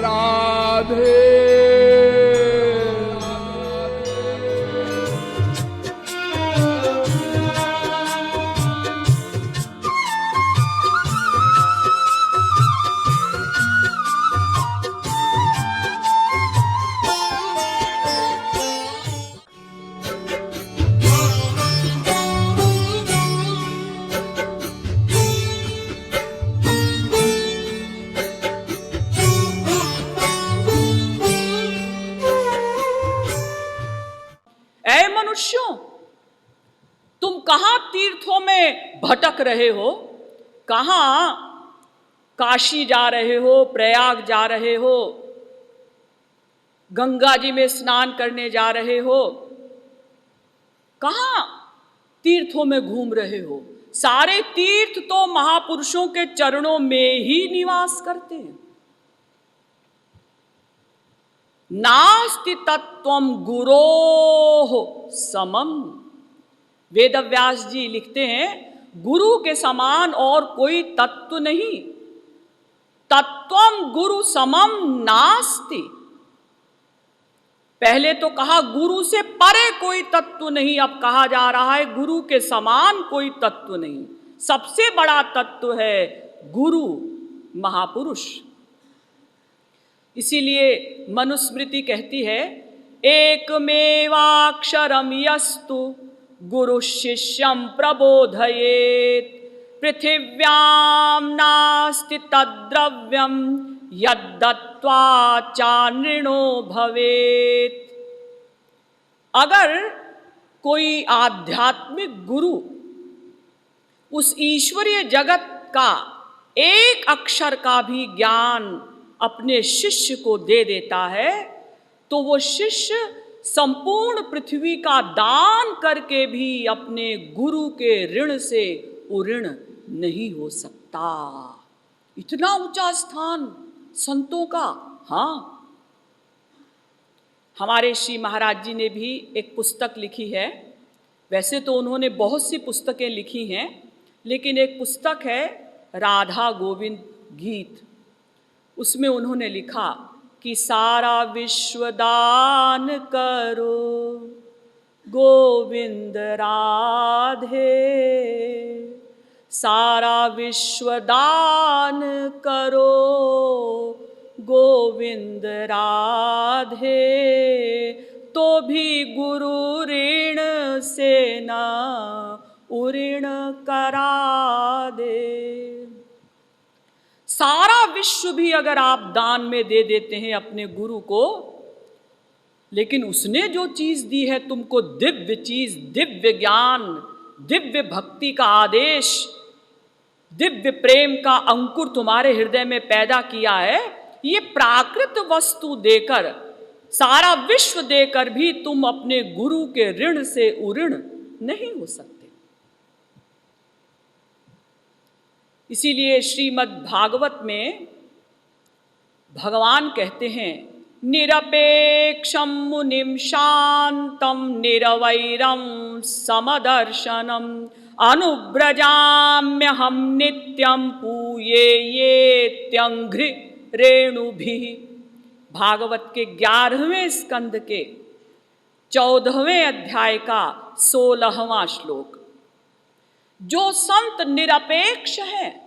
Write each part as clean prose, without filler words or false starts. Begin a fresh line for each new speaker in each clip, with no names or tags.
राधे।
ऐ मनुष्यों, तुम कहाँ तीर्थों में भटक रहे हो? कहाँ काशी जा रहे हो, प्रयाग जा रहे हो, गंगा जी में स्नान करने जा रहे हो? कहाँ तीर्थों में घूम रहे हो? सारे तीर्थ तो महापुरुषों के चरणों में ही निवास करते हैं। नास्ति तत्वम गुरोः समम। वेदव्यास जी लिखते हैं, गुरु के समान और कोई तत्व नहीं। तत्वम गुरु समम नास्ति। पहले तो कहा गुरु से परे कोई तत्व नहीं, अब कहा जा रहा है गुरु के समान कोई तत्व नहीं। सबसे बड़ा तत्व है गुरु, महापुरुष। इसीलिए मनुस्मृति कहती है, एकमेवाक्षरम यस्तु गुरु शिष्यं प्रबोधयेत् पृथिव्यां नास्ति तद्द्रव्यं यद्दत्त्वा चानृणो भवेत्। अगर कोई आध्यात्मिक गुरु उस ईश्वरीय जगत का एक अक्षर का भी ज्ञान अपने शिष्य को दे देता है, तो वो शिष्य संपूर्ण पृथ्वी का दान करके भी अपने गुरु के ऋण से उऋण नहीं हो सकता। इतना ऊंचा स्थान संतों का। हाँ, हमारे श्री महाराज जी ने भी एक पुस्तक लिखी है। वैसे तो उन्होंने बहुत सी पुस्तकें लिखी हैं, लेकिन एक पुस्तक है राधा गोविंद गीत। उसमें उन्होंने लिखा कि सारा विश्व दान करो गोविंद राधे, सारा विश्व दान करो गोविंद राधे, तो भी गुरु ऋण से न उऋण करा दे। सारा विश्व भी अगर आप दान में दे देते हैं अपने गुरु को, लेकिन उसने जो चीज दी है तुमको, दिव्य चीज, दिव्य ज्ञान, दिव्य भक्ति का आदेश, दिव्य प्रेम का अंकुर तुम्हारे हृदय में पैदा किया है, ये प्राकृत वस्तु देकर, सारा विश्व देकर भी तुम अपने गुरु के ऋण से उऋण नहीं हो सकते। इसीलिए श्रीमद् भागवत में भगवान कहते हैं, निरपेक्षम मुनिम शांतम निरवैरम समदर्शनम अनुव्रजाम्यहम नित्यम पूयेत्यंघ्रि रेणुभिः। भागवत के 11वें स्कंद के 14वें अध्याय का 16वां श्लोक। जो संत निरपेक्ष है,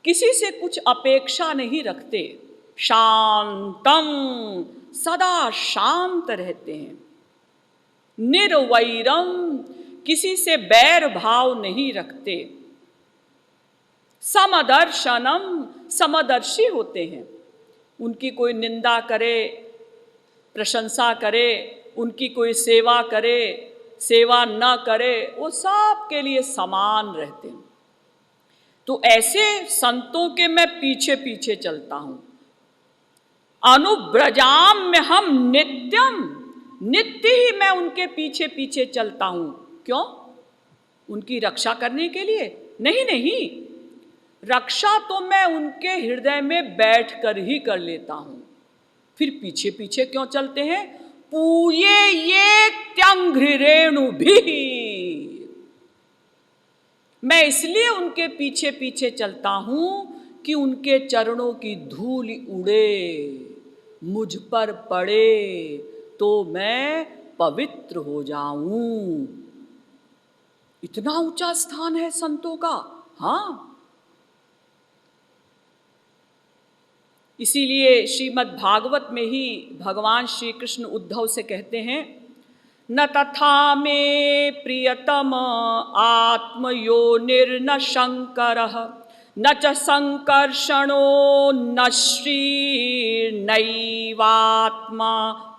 किसी से कुछ अपेक्षा नहीं रखते, शांतम, सदा शांत रहते हैं, निर्वैरम, किसी से बैर भाव नहीं रखते, समदर्शनम, समदर्शी होते हैं। उनकी कोई निंदा करे, प्रशंसा करे, उनकी कोई सेवा करे, सेवा न करे, वो सब के लिए समान रहते हैं। तो ऐसे संतों के मैं पीछे पीछे चलता हूं। अनुव्रजाम्य हम नित्यम, नित्य ही मैं उनके पीछे पीछे चलता हूं। क्यों? उनकी रक्षा करने के लिए? नहीं नहीं, रक्षा तो मैं उनके हृदय में बैठ कर ही कर लेता हूं। फिर पीछे पीछे क्यों चलते हैं? पूये ये त्यंघ्रि रेणुभिः। मैं इसलिए उनके पीछे पीछे चलता हूं कि उनके चरणों की धूल उड़े, मुझ पर पड़े तो मैं पवित्र हो जाऊं। इतना ऊंचा स्थान है संतों का। हाँ, इसीलिए श्रीमद् भागवत में ही भगवान श्री कृष्ण उद्धव से कहते हैं, न तथा मे प्रियतम आत्मयोनिर्न शंकरः न च संकर्षणो न श्रीर्नैवात्मा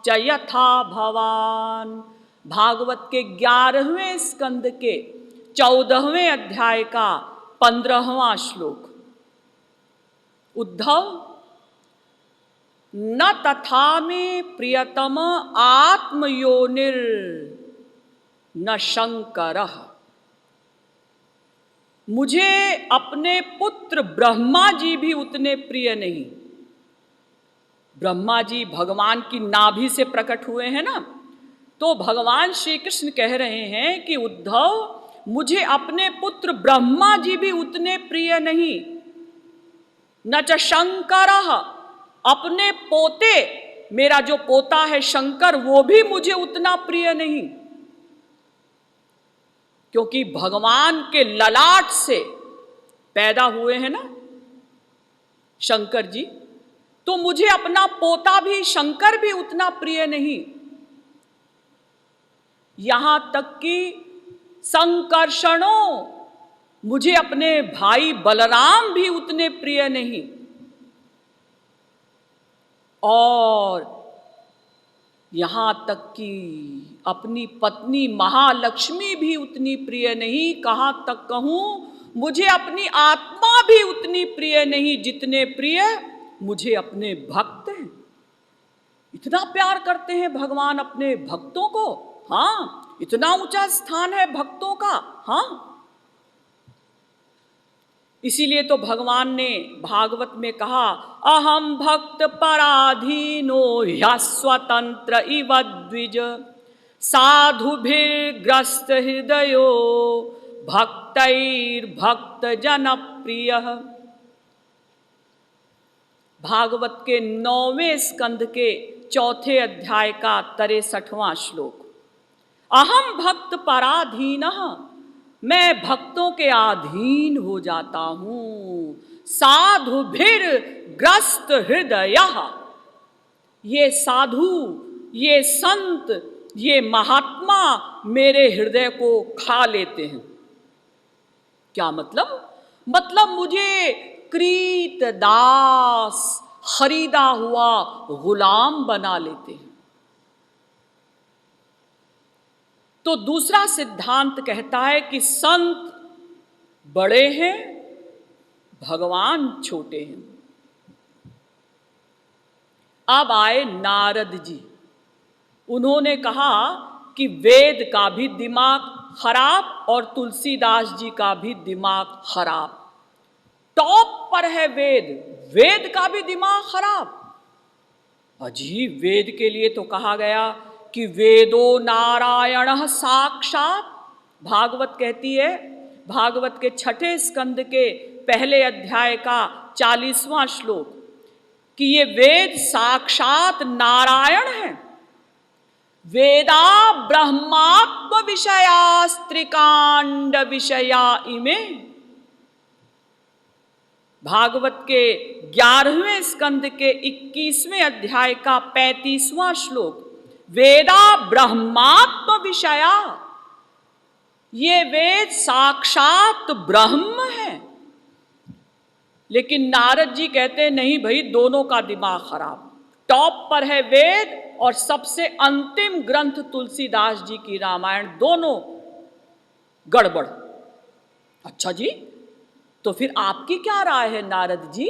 च यथा भवान। भागवत के 11वें स्कंद के 14वें अध्याय का 15वां श्लोक। उद्धव, न तथा में प्रियतम आत्मयोनिर न शंकरः। मुझे अपने पुत्र ब्रह्मा जी भी उतने प्रिय नहीं। ब्रह्मा जी भगवान की नाभि से प्रकट हुए हैं ना, तो भगवान श्री कृष्ण कह रहे हैं कि उद्धव, मुझे अपने पुत्र ब्रह्मा जी भी उतने प्रिय नहीं। न च शंकरः, अपने पोते, मेरा जो पोता है शंकर, वो भी मुझे उतना प्रिय नहीं, क्योंकि भगवान के ललाट से पैदा हुए हैं ना शंकर जी, तो मुझे अपना पोता भी शंकर भी उतना प्रिय नहीं। यहां तक कि संकर्षणों, मुझे अपने भाई बलराम भी उतने प्रिय नहीं, और यहां तक कि अपनी पत्नी महालक्ष्मी भी उतनी प्रिय नहीं। कहां तक कहूं, मुझे अपनी आत्मा भी उतनी प्रिय नहीं जितने प्रिय मुझे अपने भक्त हैं। इतना प्यार करते हैं भगवान अपने भक्तों को। हाँ, इतना ऊंचा स्थान है भक्तों का। हाँ, इसीलिए तो भगवान ने भागवत में कहा, अहम भक्त पराधीनो ह्यस्वतंत्र इव द्विज साधुभिर्ग्रस्त हृदयो भक्तैर्भक्त जनप्रियः। भागवत के 9वें स्कंद के 4थे अध्याय का 63वां श्लोक। अहम भक्त पराधीनः, मैं भक्तों के अधीन हो जाता हूं। साधुभिर ग्रस्त हृदय, ये साधु, ये संत, ये महात्मा मेरे हृदय को खा लेते हैं। क्या मतलब? मतलब मुझे क्रीत दास, खरीदा हुआ गुलाम बना लेते हैं। तो दूसरा सिद्धांत कहता है कि संत बड़े हैं, भगवान छोटे हैं। अब आए नारद जी। उन्होंने कहा कि वेद का भी दिमाग खराब और तुलसीदास जी का भी दिमाग खराब। टॉप पर है वेद, वेद का भी दिमाग खराब। अजीब, वेद के लिए तो कहा गया कि वेदो नारायण साक्षात। भागवत कहती है, भागवत के 6ठे स्कंद के पहले अध्याय का 40वां श्लोक, कि ये वेद साक्षात नारायण है। वेदा ब्रह्मात्म विषयास्त्रिकांड विषया इमे। भागवत के 11वें स्कंद के 21वें अध्याय का 35वां श्लोक, वेदा ब्रह्मात्म विषया, ये वेद साक्षात ब्रह्म है। लेकिन नारद जी कहते हैं नहीं भाई, दोनों का दिमाग खराब। टॉप पर है वेद और सबसे अंतिम ग्रंथ तुलसीदास जी की रामायण, दोनों गड़बड़। अच्छा जी, तो फिर आपकी क्या राय है नारद जी?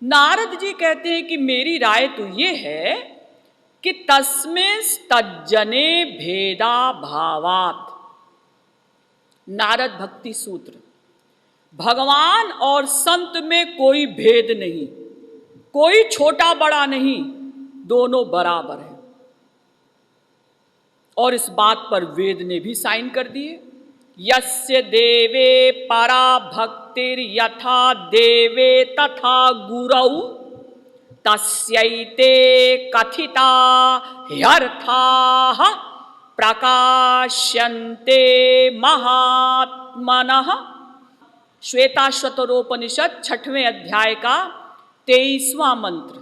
नारद जी कहते हैं कि मेरी राय तो ये है कि तस्मिंस् तज्जने भेदा भावात। नारद भक्ति सूत्र, भगवान और संत में कोई भेद नहीं, कोई छोटा बड़ा नहीं, दोनों बराबर हैं। और इस बात पर वेद ने भी साइन कर दिए। यस्य देवे परा भक्तिर यथा देवे तथा गुरौ तस्यैते कथिता ह्यर्थाः प्रकाश्यन्ते महात्मनः। श्वेताश्वतरोपनिषद 6वें अध्याय का 23वां मंत्र।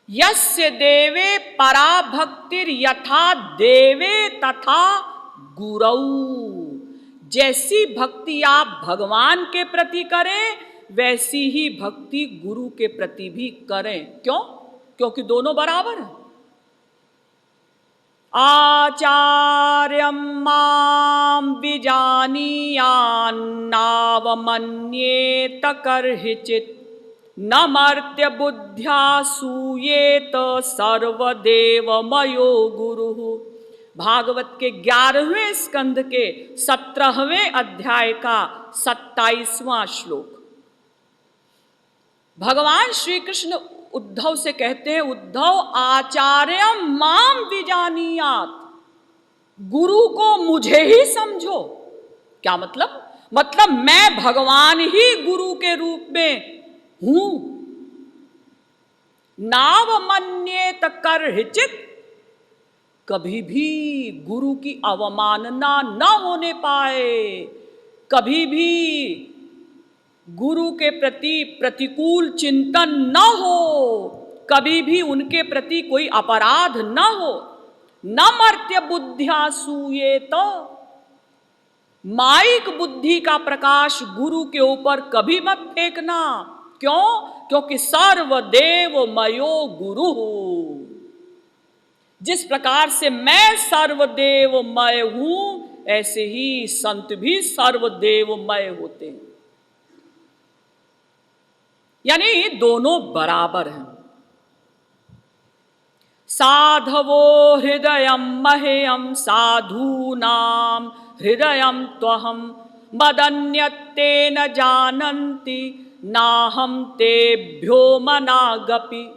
यस्य देवे परा भक्तिर यथा देवे तथा गुरौ। जैसी भक्ति आप भगवान के प्रति करें वैसी ही भक्ति गुरु के प्रति भी करें। क्यों? क्योंकि दोनों बराबर हैं। आचार्यं मां विजानीयान्नावमन्येत कर्हिचित् न मर्त्य बुद्ध्या सूयेत सर्वदेवमयो गुरुः। भागवत के 11वें स्कंध के 17वें अध्याय का 27वां श्लोक। भगवान श्री कृष्ण उद्धव से कहते हैं, उद्धव आचार्यम माम विजानीयात, गुरु को मुझे ही समझो। क्या मतलब? मतलब मैं भगवान ही गुरु के रूप में हूं। नावमन्येत कर्हिचित्, कभी भी गुरु की अवमानना न होने पाए, कभी भी गुरु के प्रति प्रतिकूल चिंतन न हो, कभी भी उनके प्रति कोई अपराध न हो। न मर्त्य बुद्ध्या सूयेत, माइक बुद्धि का प्रकाश गुरु के ऊपर कभी मत फेंकना। क्यों? क्योंकि सर्वदेवमयो गुरु। जिस प्रकार से मैं सर्वदेवमय हूं ऐसे ही संत भी सर्वदेवमय होते हैं। यानी दोनों बराबर हैं। साधवो हृदयं मह्यं साधूनां हृदयं त्वहं मदन्यत्ते न जानन्ति नाहं तेभ्यो मनागपि।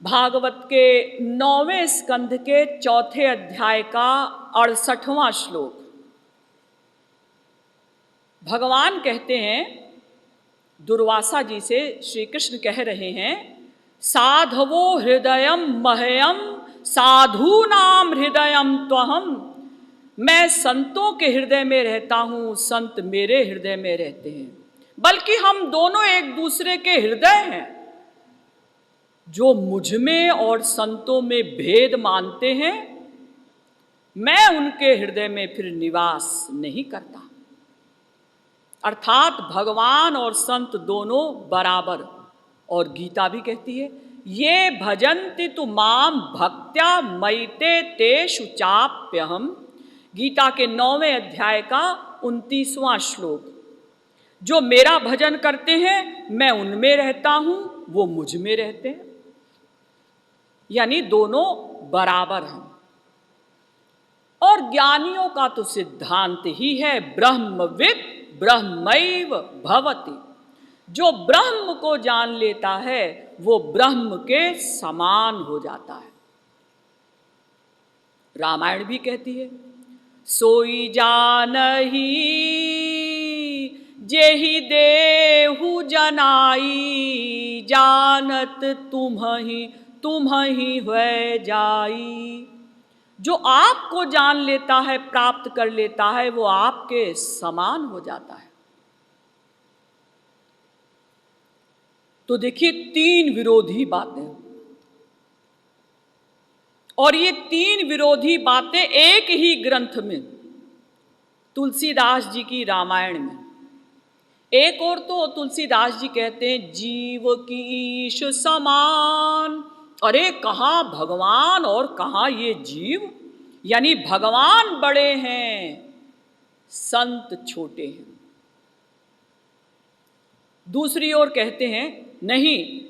भागवत के 9वें स्कंध के 4थे अध्याय का 68वां श्लोक। भगवान कहते हैं, दुर्वासा जी से श्री कृष्ण कह रहे हैं, साधवो हृदयं मह्यं साधूनां हृदयं त्वहं। मैं संतों के हृदय में रहता हूं, संत मेरे हृदय में रहते हैं। बल्कि हम दोनों एक दूसरे के हृदय हैं। जो मुझ में और संतों में भेद मानते हैं, मैं उनके हृदय में फिर निवास नहीं करता। अर्थात भगवान और संत दोनों बराबर। और गीता भी कहती है, ये भजन्ति तु माम भक्त्या मयिते तेषु चाप्यहम्। गीता के 9वें अध्याय का 29वां श्लोक। जो मेरा भजन करते हैं मैं उनमें रहता हूं, वो मुझ में रहते हैं। यानी दोनों बराबर हैं। और ज्ञानियों का तो सिद्धांत ही है, ब्रह्मविद् ब्रह्मैव भवति। जो ब्रह्म को जान लेता है वो ब्रह्म के समान हो जाता है। रामायण भी कहती है, सोई जानही जेहि देहु जनाई, जानत तुम्हि हुए जाई। जो आपको जान लेता है, प्राप्त कर लेता है, वो आपके समान हो जाता है। तो देखिए 3 विरोधी बातें, और ये 3 विरोधी बातें एक ही ग्रंथ में, तुलसीदास जी की रामायण में। एक और तो तुलसीदास जी कहते हैं, जीव की ईश समान। अरे कहाँ भगवान और कहाँ ये जीव। यानी भगवान बड़े हैं, संत छोटे हैं। दूसरी ओर कहते हैं, नहीं,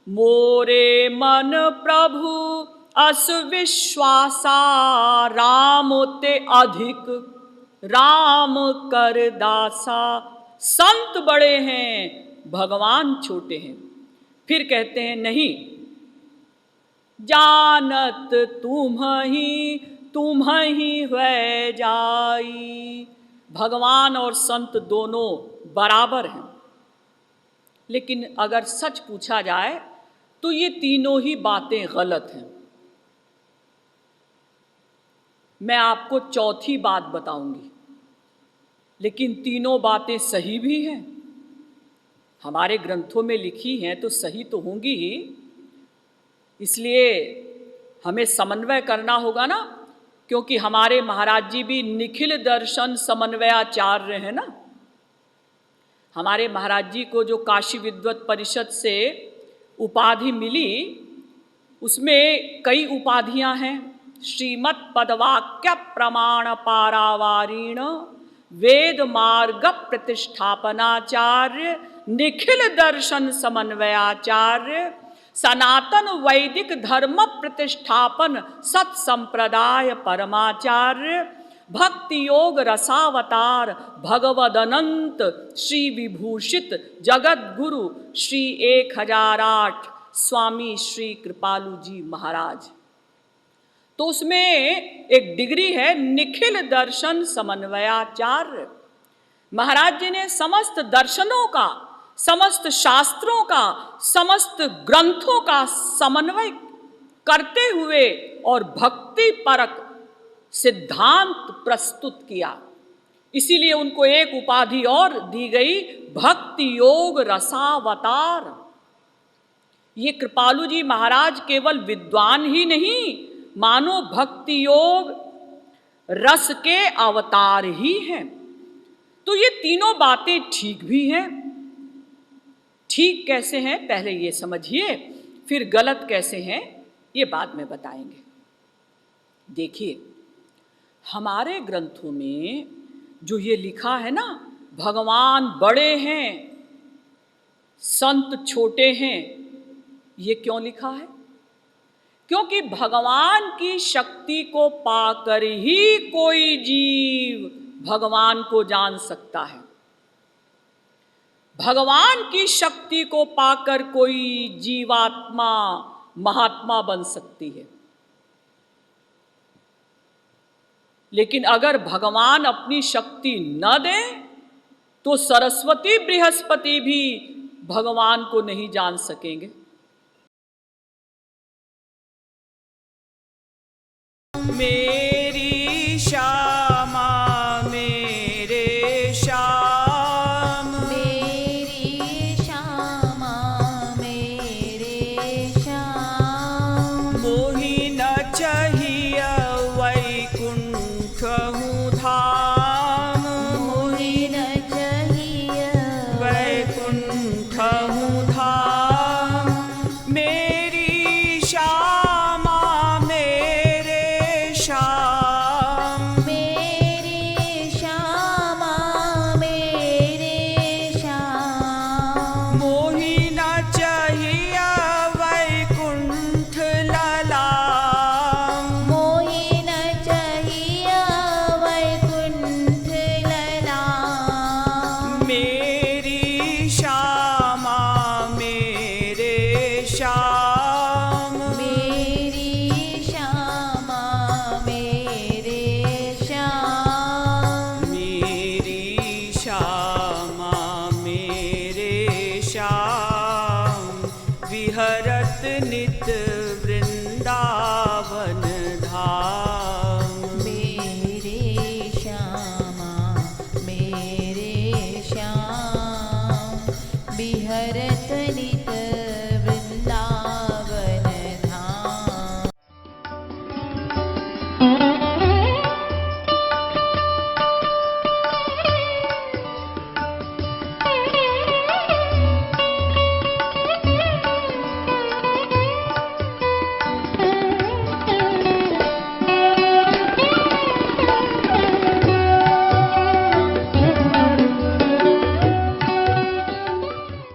मोरे मन प्रभु अस विश्वासा, राम ते अधिक राम कर दासा। संत बड़े हैं, भगवान छोटे हैं। फिर कहते हैं, नहीं, जानत तुम्हि हुए जाई। भगवान और संत दोनों बराबर हैं। लेकिन अगर सच पूछा जाए तो ये तीनों ही बातें गलत हैं। मैं आपको चौथी बात बताऊंगी, लेकिन तीनों बातें सही भी हैं, हमारे ग्रंथों में लिखी हैं तो सही तो होंगी ही। इसलिए हमें समन्वय करना होगा ना, क्योंकि हमारे महाराज जी भी निखिल दर्शन समन्वयाचार्य हैं ना। हमारे महाराज जी को जो काशी विद्वत परिषद से उपाधि मिली, उसमें कई उपाधियां हैं। श्रीमत् पदवाक्य प्रमाण पारावारीण, वेद मार्ग प्रतिष्ठापनाचार्य, निखिल दर्शन समन्वयाचार्य, सनातन वैदिक धर्म प्रतिष्ठापन सत्संप्रदाय परमाचार्य, भक्ति योग रसावतार भगवदनंत श्री विभूषित जगत गुरु श्री 1008 स्वामी श्री कृपालु जी महाराज। तो उसमें एक डिग्री है निखिल दर्शन समन्वयाचार्य। महाराज जी ने समस्त दर्शनों का, समस्त शास्त्रों का, समस्त ग्रंथों का समन्वय करते हुए और भक्ति परक सिद्धांत प्रस्तुत किया। इसीलिए उनको एक उपाधि और दी गई, भक्ति योग रसावतार। ये कृपालु जी महाराज केवल विद्वान ही नहीं, मानो भक्ति योग रस के अवतार ही हैं। तो ये तीनों बातें ठीक भी हैं। ठीक कैसे हैं पहले ये समझिए, फिर गलत कैसे हैं ये बाद में बताएंगे। देखिए, हमारे ग्रंथों में जो ये लिखा है ना, भगवान बड़े हैं संत छोटे हैं, ये क्यों लिखा है? क्योंकि भगवान की शक्ति को पाकर ही कोई जीव भगवान को जान सकता है। भगवान की शक्ति को पाकर कोई जीवात्मा महात्मा बन सकती है। लेकिन अगर भगवान अपनी शक्ति न दें तो सरस्वती बृहस्पति भी भगवान को नहीं जान सकेंगे। मेरी श्यामा मेरे श्याम,
मेरी श्यामा मेरे श्याम,
मोहि न चाहिए वैकुंठ हूँ धाम,
मोहि न चाहिए
वैकुंठ हूँ धाम। मेरी श्यामा मेरे श्याम,
मेरी श्यामा मेरे श्याम,
मोहि न चाहिए वैकुंठ ललाम,
मोहि न चाहिए वैकुंठ ललाम।
मेरी श्यामा मेरे श्याम,
मेरी श्यामा मेरे श्याम,
मेरी श्यामा मेरे श्याम, विहरत नित